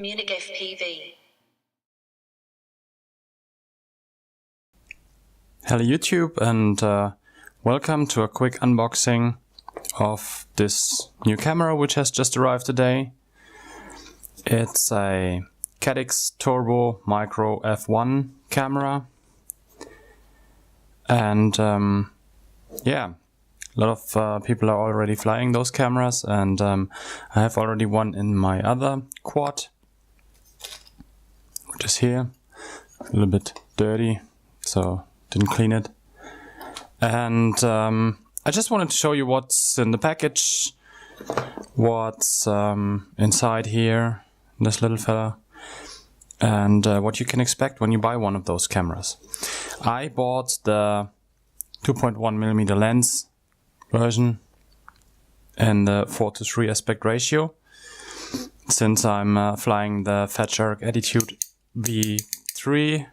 munich-FPV. Hello YouTube, and welcome to a quick unboxing of this new camera which has just arrived today. It's a Caddx Turbo Micro F1 camera, and yeah, a lot of people are already flying those cameras, and I have already one in my other quad, which is here, a little bit dirty, so didn't clean it. And I just wanted to show you what's in the package, what's inside here, this little fella, and what you can expect when you buy one of those cameras. I bought the 2.1mm lens version and the 4:3 aspect ratio, since I'm flying the Fat Shark Attitude V3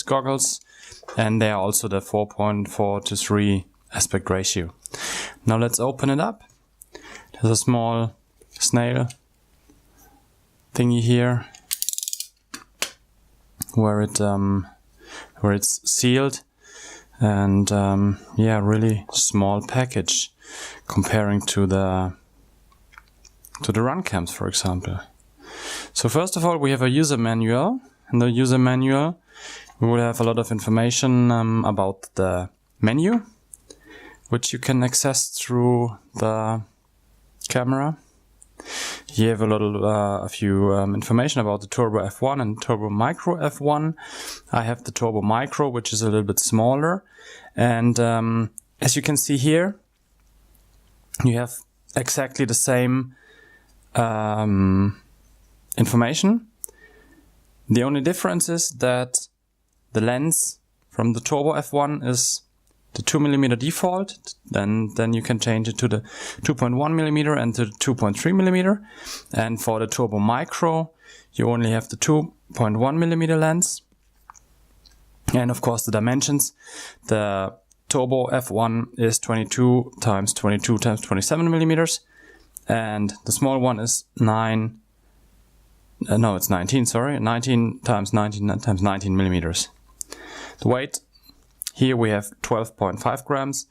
goggles, and they are also the 4.4:3 aspect ratio. Now let's open it up. There's a small snail thingy here where it's sealed, and yeah, really small package comparing to the Runcams, for example. So first of all, we have a user manual. In the user manual we will have a lot of information about the menu, which you can access through the camera. You have a few information about the Turbo F1 and Turbo Micro F1. I have the Turbo Micro, which is a little bit smaller, and as you can see here, you have exactly the same information. The only difference is that the lens from the Turbo F1 is the 2mm default, then you can change it to the 2.1mm and to the 2.3mm, and for the Turbo Micro you only have the 2.1mm lens. And of course the dimensions, the Turbo F1 is 22 x 22 x 27mm, and the small one is 19 x 19 x 19mm. The weight, here we have 12.5 grams,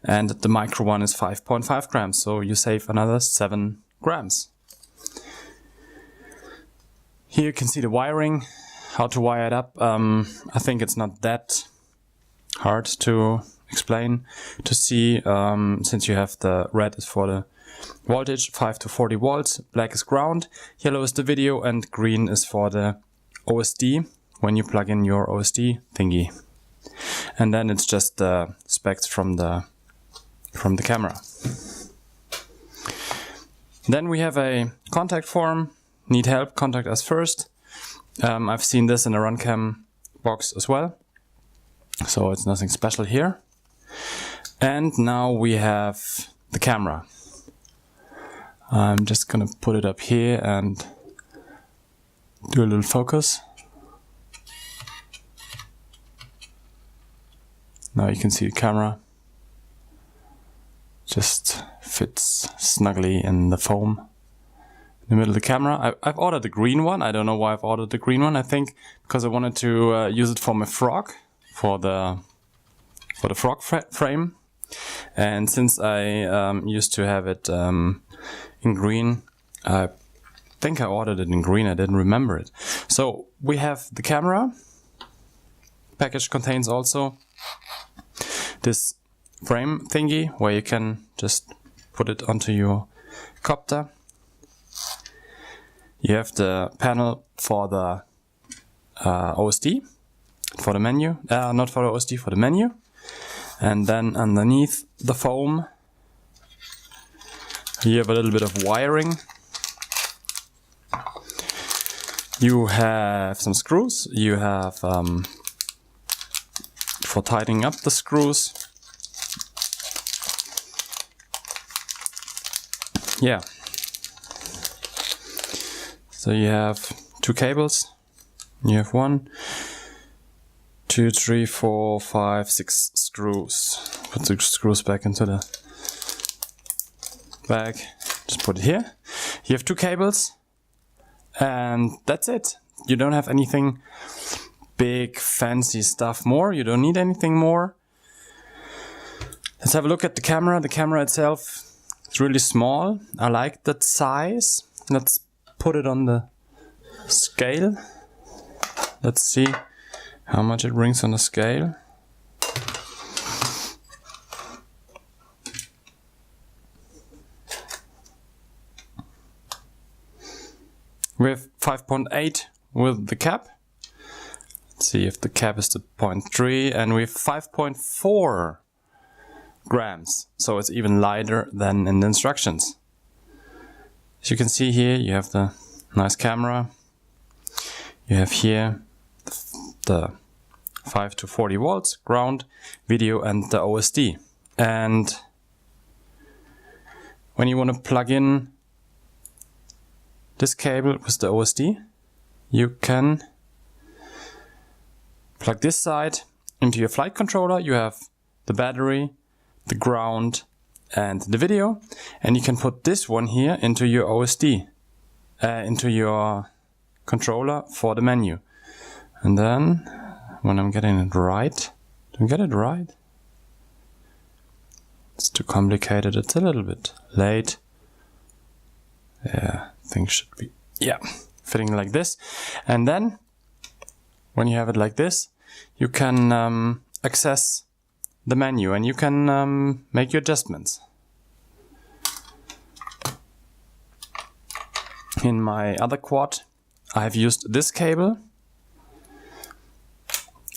and the micro one is 5.5 grams, so you save another 7 grams. Here you can see the wiring, how to wire it up. I think it's not that hard to explain, to see, since you have the red is for the voltage, 5 to 40 volts, black is ground, yellow is the video, and green is for the OSD, when you plug in your OSD thingy. And then it's just the specs from the camera. Then we have a contact form. Need help? Contact us first. I've seen this in a Runcam box as well, so it's nothing special here. And now we have the camera. I'm just gonna put it up here and do a little focus. Now you can see the camera just fits snugly in the foam in the middle of the camera. I've ordered the green one. I don't know why I've ordered the green one. I think because I wanted to use it for my frog, for the frog frame. And since I used to have it in green, I think I ordered it in green. I didn't remember it. So we have the camera. Package contains also this frame thingy where you can just put it onto your copter. You have the panel for the OSD, for the menu, not for the OSD, for the menu. And then underneath the foam you have a little bit of wiring. You have some screws, you have for tightening up the screws. Yeah. So you have two cables. You have 1, 2, 3, 4, 5, 6 screws. Put the screws back into the bag. Just put it here. You have two cables, And that's it. You don't have anything big, fancy stuff more. You don't need anything more. Let's have a look at the camera. The camera itself is really small. I like that size. Let's put it on the scale. Let's see how much it brings on the scale. We have 5.8 with the cap. Let's see if the cap is the 0.3, and we have 5.4 grams. So it's even lighter than in the instructions. As you can see here, you have the nice camera. You have here the 5 to 40 volts, ground, video, and the OSD. And when you want to plug in this cable with the OSD, you can plug this side into your flight controller. You have the battery, the ground, and the video, and you can put this one here into your OSD, into your controller for the menu. And then when I'm getting it right, do I get it right? It's too complicated. It's a little bit late. Yeah, things should be, yeah, fitting like this. And then when you have it like this, you can access the menu and you can make your adjustments. In my other quad, I've used this cable.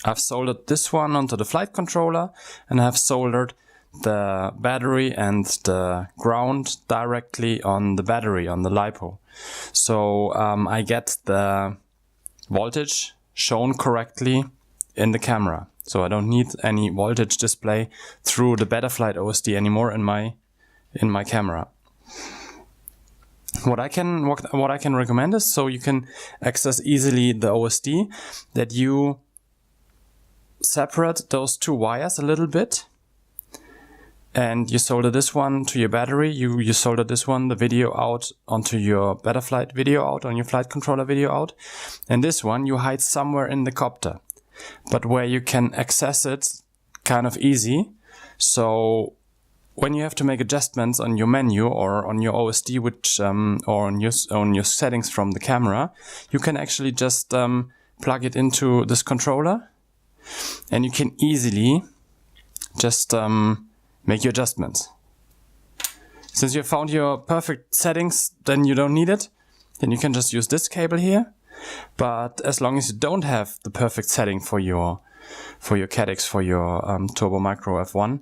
I've soldered this one onto the flight controller, and I've soldered the battery and the ground directly on the battery, on the LiPo. So I get the voltage shown correctly in the camera. So I don't need any voltage display through the Betaflight OSD anymore in my camera. What I can recommend is, so you can access easily the OSD, that you separate those two wires a little bit, and you solder this one to your battery, you solder this one, the video out, onto your Betaflight video out, on your flight controller video out, and this one you hide somewhere in the copter, but where you can access it kind of easy. So when you have to make adjustments on your menu or on your OSD, which or on your settings from the camera, you can actually just plug it into this controller, and you can easily just make your adjustments. Since you found your perfect settings, then you don't need it. Then you can just use this cable here. But as long as you don't have the perfect setting for your Caddx, for your Turbo Micro F1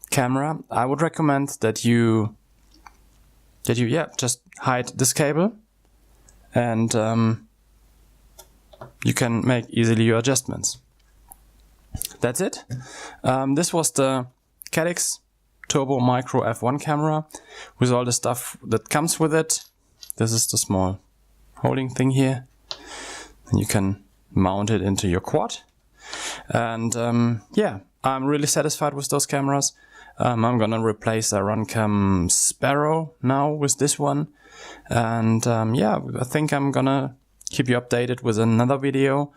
camera, I would recommend that you just hide this cable, and you can make easily your adjustments. That's it. This was the Caddx Turbo Micro F1 camera with all the stuff that comes with it. This is the small holding thing here, and you can mount it into your quad. And yeah, I'm really satisfied with those cameras. I'm gonna replace a Runcam Sparrow now with this one, and yeah, I think I'm gonna keep you updated with another video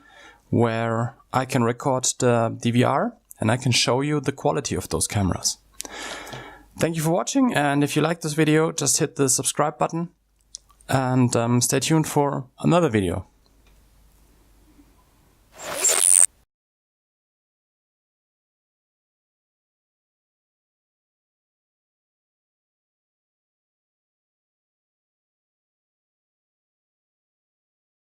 where I can record the DVR and I can show you the quality of those cameras. Thank you for watching, and if you like this video, just hit the subscribe button and stay tuned for another video.